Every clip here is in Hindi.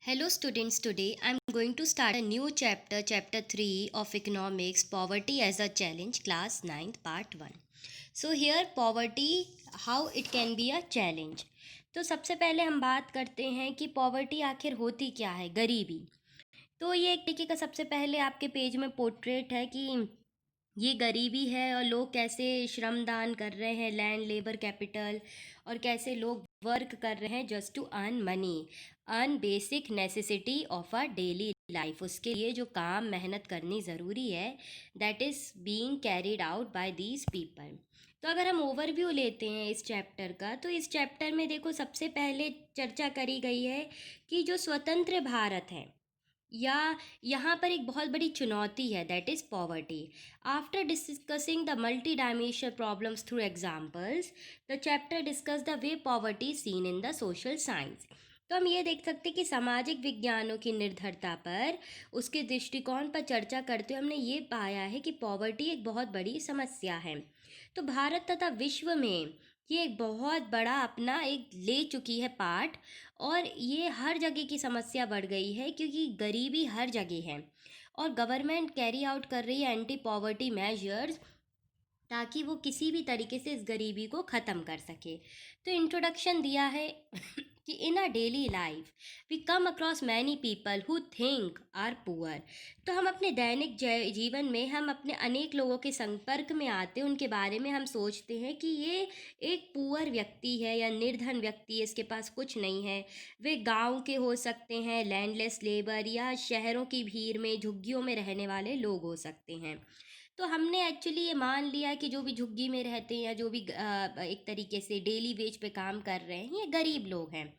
Hello students, today I am going to start a new chapter, chapter 3 of economics, poverty as a challenge, class 9th part 1. So here poverty, how it can be a challenge. तो सबसे पहले हम बात करते हैं कि पॉवर्टी आखिर होती क्या है, गरीबी। तो ये एक तरीके का सबसे पहले आपके पेज में पोर्ट्रेट है कि ये गरीबी है और लोग कैसे श्रमदान कर रहे हैं, लैंड लेबर कैपिटल, और कैसे लोग वर्क कर रहे हैं just to earn money, earn basic necessity of a daily life. उसके लिए जो काम मेहनत करनी ज़रूरी है, that is being carried out by these people. तो अगर हम ओवरव्यू लेते हैं इस चैप्टर का, तो इस चैप्टर में देखो सबसे पहले चर्चा करी गई है कि जो स्वतंत्र भारत है, या यहाँ पर एक बहुत बड़ी चुनौती है, that is poverty. After discussing the multi dimensional problems through examples, the chapter discuss the way poverty seen in the social science. तो हम ये देख सकते हैं कि सामाजिक विज्ञानों की निर्भरता पर, उसके दृष्टिकोण पर चर्चा करते हुए हमने ये पाया है कि पॉवर्टी एक बहुत बड़ी समस्या है। तो भारत तथा विश्व में ये एक बहुत बड़ा अपना एक ले चुकी है पार्ट, और ये हर जगह की समस्या बढ़ गई है क्योंकि गरीबी हर जगह है, और गवर्नमेंट कैरी आउट कर रही है एंटी पॉवर्टी मेजर्स ताकि वो किसी भी तरीके से इस गरीबी को ख़त्म कर सके। तो इंट्रोडक्शन दिया है कि in a daily life we come across many people who think are poor. तो हम अपने दैनिक जीवन में हम अपने अनेक लोगों के संपर्क में आते हैं, उनके बारे में हम सोचते हैं कि ये एक पुअर व्यक्ति है या निर्धन व्यक्ति है, इसके पास कुछ नहीं है। वे गांव के हो सकते हैं, लैंडलेस लेबर, या शहरों की भीड़ में झुग्गियों में रहने वाले लोग हो सकते हैं। तो हमने एक्चुअली ये मान लिया कि जो भी झुग्गी में रहते हैं या जो भी एक तरीके से डेली वेज पे काम कर रहे हैं, ये गरीब लोग हैं।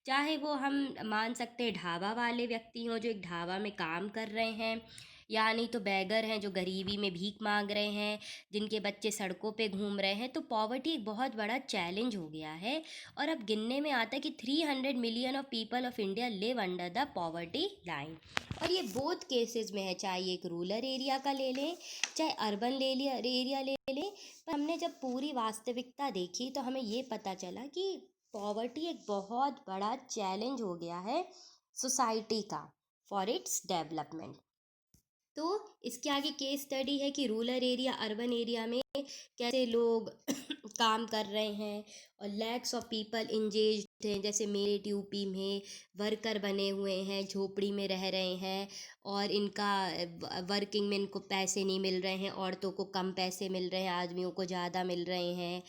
चाहे वो हम मान सकते हैं ढाबा वाले व्यक्ति हों जो एक ढाबा में काम कर रहे हैं, या नहीं तो बैगर हैं जो गरीबी में भीख मांग रहे हैं, जिनके बच्चे सड़कों पे घूम रहे हैं। तो पॉवर्टी एक बहुत बड़ा चैलेंज हो गया है, और अब गिनने में आता है कि 300 million of people of India live under the poverty line. और ये बोथ केसेस में है, चाहे एक रूरल एरिया का ले लें चाहे अर्बन ले लिया एरिया ले लें। पर हमने जब पूरी वास्तविकता देखी तो हमें ये पता चला कि पॉवर्टी एक बहुत बड़ा चैलेंज हो गया है सोसाइटी का, फॉर इट्स डेवलपमेंट। तो इसके आगे केस स्टडी है कि रूरल एरिया अर्बन एरिया में कैसे लोग काम कर रहे हैं, और लैक्स ऑफ पीपल इंगेज्ड हैं, जैसे मेरठ यूपी में वर्कर बने हुए हैं, झोपड़ी में रह रहे हैं, और इनका वर्किंग में इनको पैसे नहीं मिल रहे हैं, औरतों को कम पैसे मिल रहे हैं, आदमियों को ज़्यादा मिल रहे हैं।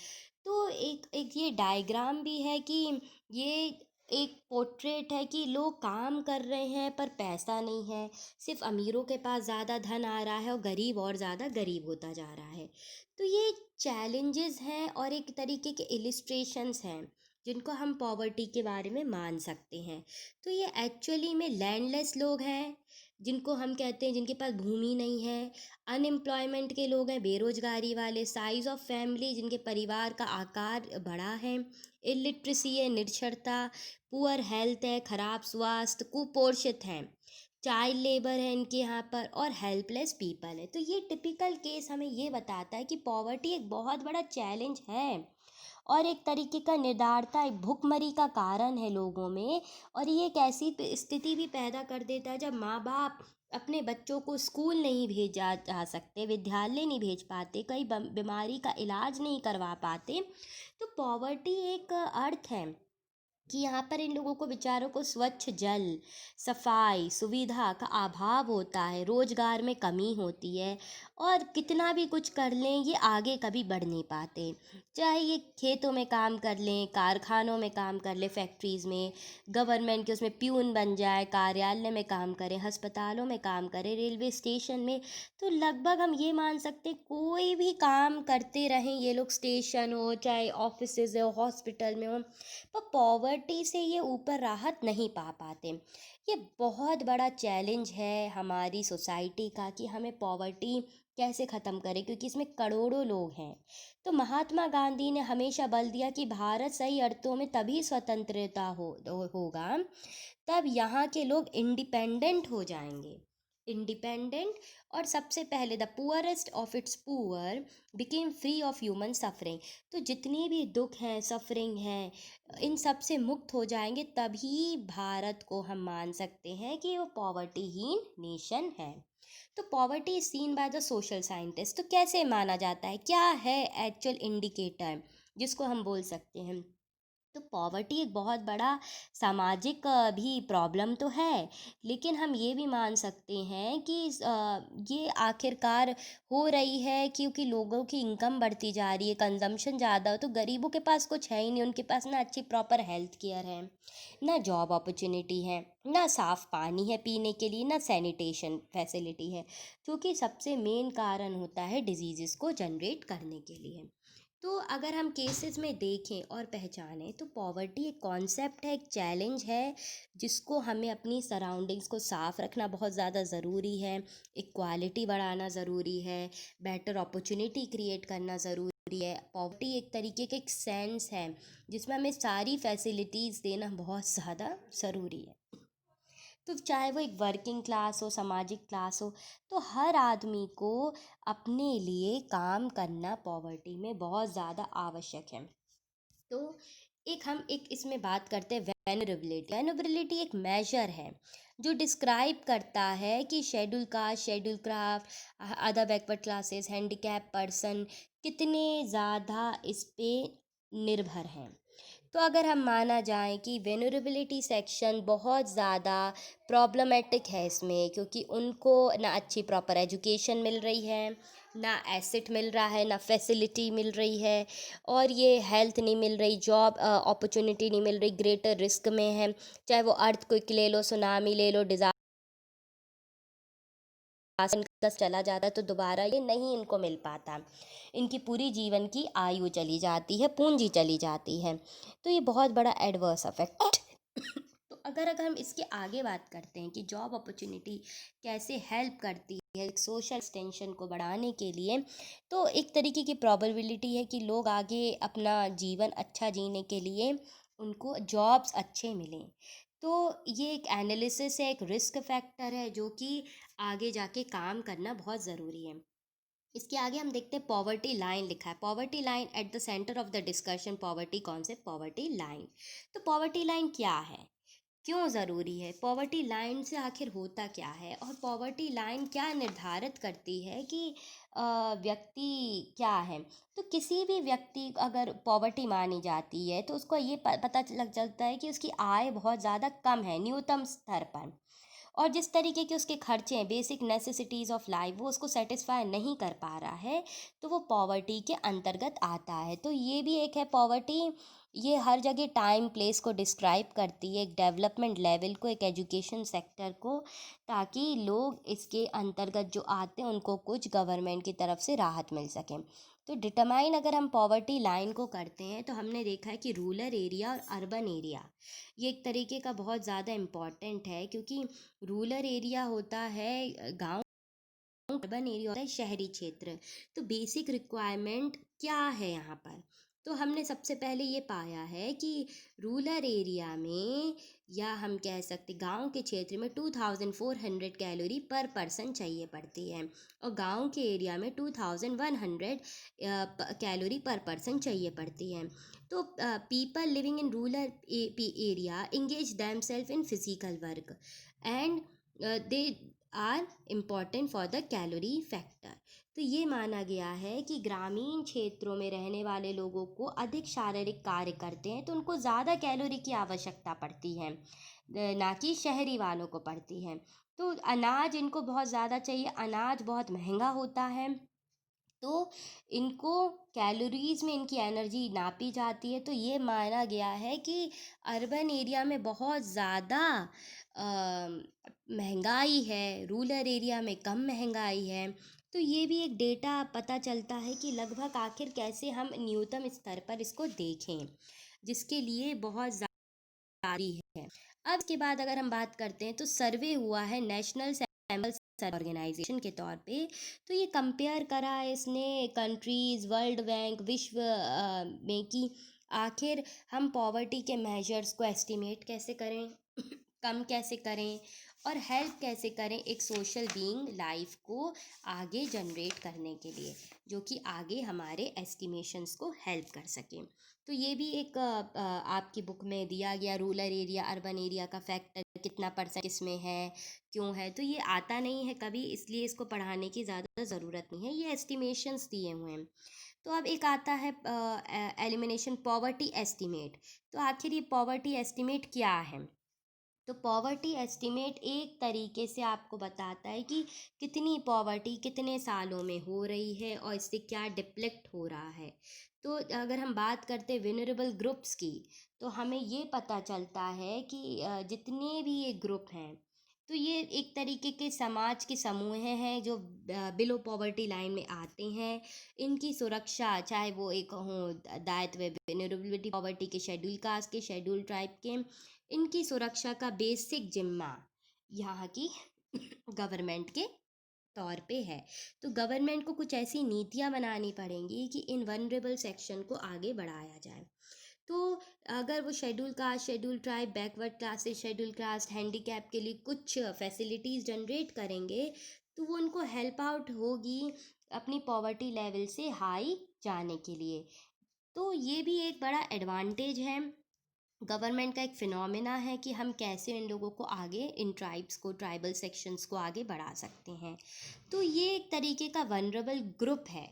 तो एक एक ये डायग्राम भी है कि ये एक पोर्ट्रेट है कि लोग काम कर रहे हैं पर पैसा नहीं है, सिर्फ अमीरों के पास ज़्यादा धन आ रहा है और गरीब और ज़्यादा गरीब होता जा रहा है। तो ये चैलेंजेस हैं और एक तरीके के इलिस्ट्रेशंस हैं जिनको हम पॉवर्टी के बारे में मान सकते हैं। तो ये एक्चुअली में लैंडलेस लोग हैं, जिनको हम कहते हैं जिनके पास भूमि नहीं है, अनएम्प्लॉयमेंट के लोग हैं, बेरोजगारी वाले, साइज़ ऑफ फैमिली जिनके परिवार का आकार बड़ा है, इलिटरेसी है, निरक्षरता, पुअर हेल्थ है, खराब स्वास्थ्य, कुपोषित हैं, चाइल्ड लेबर है इनके यहाँ पर, और हेल्पलेस पीपल है। तो ये टिपिकल केस हमें ये बताता है कि पॉवर्टी एक बहुत बड़ा चैलेंज है, और एक तरीके का निदारता, एक भुखमरी का कारण है लोगों में। और ये एक ऐसी स्थिति भी पैदा कर देता है जब माँ बाप अपने बच्चों को स्कूल नहीं भेजा जा सकते, विद्यालय नहीं भेज पाते, कई बीमारी का इलाज नहीं करवा पाते। तो पॉवर्टी एक अर्थ है कि यहाँ पर इन लोगों को बेचारों को स्वच्छ जल, सफाई सुविधा का अभाव होता है, रोजगार में कमी होती है, और कितना भी कुछ कर लें ये आगे कभी बढ़ नहीं पाते। चाहे ये खेतों में काम कर लें, कारखानों में काम कर लें, फैक्ट्रीज़ में, गवर्नमेंट के उसमें प्यून बन जाए, कार्यालय में काम करें, अस्पतालों में काम करें, रेलवे स्टेशन में, तो लगभग हम ये मान सकते कोई भी काम करते रहें ये लोग, स्टेशन हो चाहे ऑफिसेज हो, हॉस्पिटल में हो, पर पॉवर्टी से ये ऊपर राहत नहीं पा पाते। ये बहुत बड़ा चैलेंज है हमारी सोसाइटी का कि हमें पॉवर्टी कैसे ख़त्म करें, क्योंकि इसमें करोड़ों लोग हैं। तो महात्मा गांधी ने हमेशा बल दिया कि भारत सही अर्थों में तभी स्वतंत्रता होगा, तब यहाँ के लोग इंडिपेंडेंट हो जाएंगे। इंडिपेंडेंट, और सबसे पहले the poorest of its poor became free of human suffering. तो जितनी भी दुख हैं, सफरिंग हैं, इन सब से मुक्त हो जाएंगे, तभी भारत को हम मान सकते हैं कि वो पॉवर्टीहीन नेशन है। तो poverty is seen by the social scientist. तो कैसे माना जाता है, क्या है एक्चुअल इंडिकेटर जिसको हम बोल सकते हैं? तो पॉवर्टी एक बहुत बड़ा सामाजिक भी प्रॉब्लम तो है, लेकिन हम ये भी मान सकते हैं कि ये आखिरकार हो रही है क्योंकि लोगों की इनकम बढ़ती जा रही है, कंजम्पशन ज़्यादा हो, तो गरीबों के पास कुछ है ही नहीं। उनके पास ना अच्छी प्रॉपर हेल्थ केयर है, ना जॉब अपॉर्चुनिटी है, ना साफ़ पानी है पीने के लिए, ना सैनिटेशन फैसिलिटी है, जो कि सबसे मेन कारण होता है डिजीज़ को जनरेट करने के लिए। तो अगर हम केसेस में देखें और पहचानें, तो पॉवर्टी एक कॉन्सेप्ट है, एक चैलेंज है, जिसको हमें अपनी सराउंडिंग्स को साफ़ रखना बहुत ज़्यादा ज़रूरी है, इक्वालिटी बढ़ाना ज़रूरी है, बेटर अपॉर्चुनिटी क्रिएट करना ज़रूरी है। पॉवर्टी एक तरीके का एक सेंस है जिसमें हमें सारी फैसिलिटीज़ देना बहुत ज़्यादा ज़रूरी है। तो चाहे वो एक वर्किंग क्लास हो, सामाजिक क्लास हो, तो हर आदमी को अपने लिए काम करना पॉवर्टी में बहुत ज़्यादा आवश्यक है। तो हम एक इसमें बात करते हैं वैनरेबिलिटी। वैनरेबिलिटी एक मेजर है जो डिस्क्राइब करता है कि schedule caste, schedule craft, other backward classes, handicap person कितने ज़्यादा इस पे निर्भर हैं। तो अगर हम माना जाए कि वेनरेबिलिटी सेक्शन बहुत ज़्यादा प्रॉब्लमेटिक है इसमें, क्योंकि उनको ना अच्छी प्रॉपर एजुकेशन मिल रही है, ना एसेट मिल रहा है, ना फैसिलिटी मिल रही है, और ये हेल्थ नहीं मिल रही, जॉब अपॉर्चुनिटी नहीं मिल रही, ग्रेटर रिस्क में है। चाहे वो अर्थक्वेक ले लो, सुनामी ले लो, डिज़ास्टर चला जाता है, तो दोबारा ये नहीं इनको मिल पाता, इनकी पूरी जीवन की आयु चली जाती है, पूंजी चली जाती है। तो ये बहुत बड़ा एडवर्स अफेक्ट। तो अगर हम इसके आगे बात करते हैं कि जॉब अपॉर्चुनिटी कैसे हेल्प करती है एक सोशल एक्सटेंशन को बढ़ाने के लिए, तो एक तरीके की प्रोबेबिलिटी है कि लोग आगे अपना जीवन अच्छा जीने के लिए उनको जॉब्स अच्छे मिलें। तो ये एक एनालिसिस है, एक रिस्क फैक्टर है, जो कि आगे जाके काम करना बहुत ज़रूरी है। इसके आगे हम देखते हैं पॉवर्टी लाइन लिखा है। Poverty line at the centre of the discussion, poverty concept, poverty line. तो पॉवर्टी लाइन क्या है, क्यों ज़रूरी है, पॉवर्टी लाइन से आखिर होता क्या है, और पॉवर्टी लाइन क्या निर्धारित करती है कि व्यक्ति क्या है? तो किसी भी व्यक्ति अगर पॉवर्टी मानी जाती है, तो उसको ये पता लग जाता है कि उसकी आय बहुत ज़्यादा कम है, न्यूनतम स्तर पर, और जिस तरीके के उसके खर्चे हैं, बेसिक नेसेसिटीज़ ऑफ लाइफ, वो उसको सेटिस्फाई नहीं कर पा रहा है, तो वो पॉवर्टी के अंतर्गत आता है। तो ये भी एक है पॉवर्टी। ये हर जगह टाइम प्लेस को डिस्क्राइब करती है, एक डेवलपमेंट लेवल को, एक एजुकेशन सेक्टर को, ताकि लोग इसके अंतर्गत जो आते हैं उनको कुछ गवर्नमेंट की तरफ से राहत मिल सके। तो डिटरमाइन अगर हम पॉवर्टी लाइन को करते हैं, तो हमने देखा है कि रूरल एरिया और अर्बन एरिया ये एक तरीके का बहुत ज़्यादा इम्पॉर्टेंट है, क्योंकि रूरल एरिया होता है गांव, अर्बन एरिया होता है शहरी क्षेत्र। तो बेसिक रिक्वायरमेंट क्या है यहाँ पर? तो हमने सबसे पहले ये पाया है कि रूरल एरिया में, या हम कह सकते गांव के क्षेत्र में, 2400 कैलोरी पर पर्सन चाहिए पड़ती है, और गांव के एरिया में 2100 कैलोरी पर पर्सन चाहिए पड़ती है। तो people living in rural area engage themselves in physical work, and they are important for the calorie factor. तो ये माना गया है कि ग्रामीण क्षेत्रों में रहने वाले लोगों को अधिक शारीरिक कार्य करते हैं, तो उनको ज़्यादा कैलोरी की आवश्यकता पड़ती है, ना कि शहरी वालों को पड़ती है। तो अनाज इनको बहुत ज़्यादा चाहिए, अनाज बहुत महंगा होता है, तो इनको कैलोरीज में इनकी एनर्जी नापी जाती है। तो ये माना गया है कि अर्बन एरिया में बहुत ज़्यादा महंगाई है, रूरल एरिया में कम महंगाई है। तो ये भी एक डेटा पता चलता है कि लगभग आखिर कैसे हम न्यूनतम स्तर पर इसको देखें, जिसके लिए बहुत जारी है। अब के बाद अगर हम बात करते हैं, तो सर्वे हुआ है नेशनल सैम्पल ऑर्गेनाइजेशन के तौर पे। तो ये कंपेयर करा है इसने कंट्रीज़, वर्ल्ड बैंक, विश्व में, कि आखिर हम पॉवर्टी के मेजर्स को एस्टिमेट कैसे करें, कम कैसे करें और हेल्प कैसे करें एक सोशल बीइंग लाइफ को आगे जनरेट करने के लिए, जो कि आगे हमारे एस्टिमेशंस को हेल्प कर सकें। तो ये भी एक आपकी बुक में दिया गया, रूरल एरिया अर्बन एरिया का फैक्टर कितना परसेंट किसमें है, क्यों है, तो ये आता नहीं है कभी, इसलिए इसको पढ़ाने की ज़्यादा ज़रूरत नहीं है, ये एस्टिमेशंस दिए हुए हैं। तो अब एक आता है एलिमिनेशन पॉवर्टी एस्टीमेट। तो आखिर ये पॉवर्टी एस्टीमेट क्या है? तो पॉवर्टी एस्टीमेट एक तरीके से आपको बताता है कि कितनी पॉवर्टी कितने सालों में हो रही है और इससे क्या डिप्लेक्ट हो रहा है। तो अगर हम बात करते हैं विनरेबल ग्रुप्स की, तो हमें ये पता चलता है कि जितने भी ये ग्रुप हैं, तो ये एक तरीके के समाज के समूह हैं जो बिलो पॉवर्टी लाइन में आते हैं। इनकी सुरक्षा, चाहे वो एक हों दायित्व विनरेबिलिटी पॉवर्टी के, शेड्यूल कास्ट के, शेड्यूल ट्राइब के, इनकी सुरक्षा का बेसिक जिम्मा यहाँ की गवर्नमेंट के तौर पे है। तो गवर्नमेंट को कुछ ऐसी नीतियाँ बनानी पड़ेंगी कि इन वनरेबल सेक्शन को आगे बढ़ाया जाए। तो अगर वो schedule caste, schedule tribe, backward classes, schedule caste, handicap के लिए कुछ फैसिलिटीज़ जनरेट करेंगे, तो वो उनको हेल्प आउट होगी अपनी पॉवर्टी लेवल से हाई जाने के लिए। तो ये भी एक बड़ा एडवांटेज है, गवर्नमेंट का एक फिनोमेना है कि हम कैसे इन लोगों को आगे, इन ट्राइब्स को, ट्राइबल सेक्शंस को आगे बढ़ा सकते हैं। तो ये एक तरीके का वनरेबल ग्रुप है,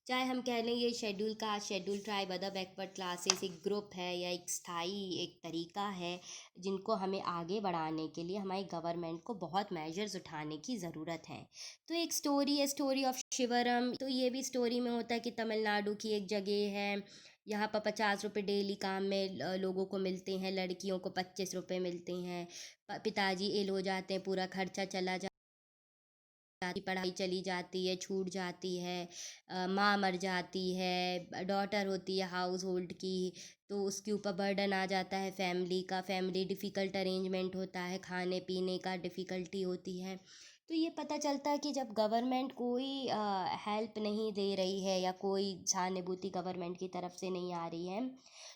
चाहे हम कह लें ये schedule caste, schedule tribe, other backward classes एक ग्रुप है या एक स्थाई एक तरीका है, जिनको हमें आगे बढ़ाने के लिए हमारी गवर्नमेंट को बहुत मेजर्स उठाने की ज़रूरत है। तो एक स्टोरी है, स्टोरी ऑफ शिवरम। तो ये भी स्टोरी में होता है कि तमिलनाडु की एक जगह है, यहाँ पर 50 रुपये डेली काम में लोगों को मिलते हैं, लड़कियों को 25 रुपये मिलते हैं। पिताजी इल हो जाते हैं, पूरा खर्चा चला जाती, पढ़ाई चली जाती है, छूट जाती है, माँ मर जाती है, डॉटर होती है हाउस होल्ड की, तो उसके ऊपर बर्डन आ जाता है फैमिली का, फैमिली डिफ़िकल्ट अरेंजमेंट होता है, खाने पीने का डिफ़िकल्टी होती है। तो ये पता चलता है कि जब गवर्नमेंट कोई हेल्प नहीं दे रही है या कोई सहानुभूति गवर्नमेंट की तरफ से नहीं आ रही है,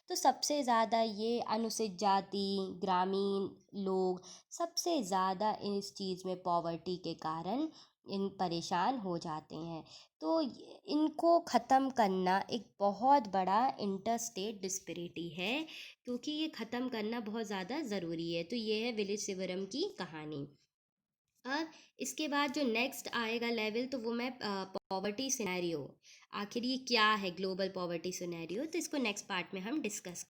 तो सबसे ज़्यादा ये अनुसूचित जाति, ग्रामीण लोग सबसे ज़्यादा इस चीज़ में पॉवर्टी के कारण इन परेशान हो जाते हैं। तो इनको ख़त्म करना एक बहुत बड़ा इंटरस्टेट डिस्पैरिटी है, क्योंकि ये ख़त्म करना बहुत ज़्यादा ज़रूरी है। तो ये है विलेज शिवरम की कहानी। और इसके बाद जो नेक्स्ट आएगा लेवल, तो वो मैं पॉवर्टी सिनेरियो, आखिर ये क्या है ग्लोबल पॉवर्टी सिनेरियो, तो इसको नेक्स्ट पार्ट में हम डिस्कस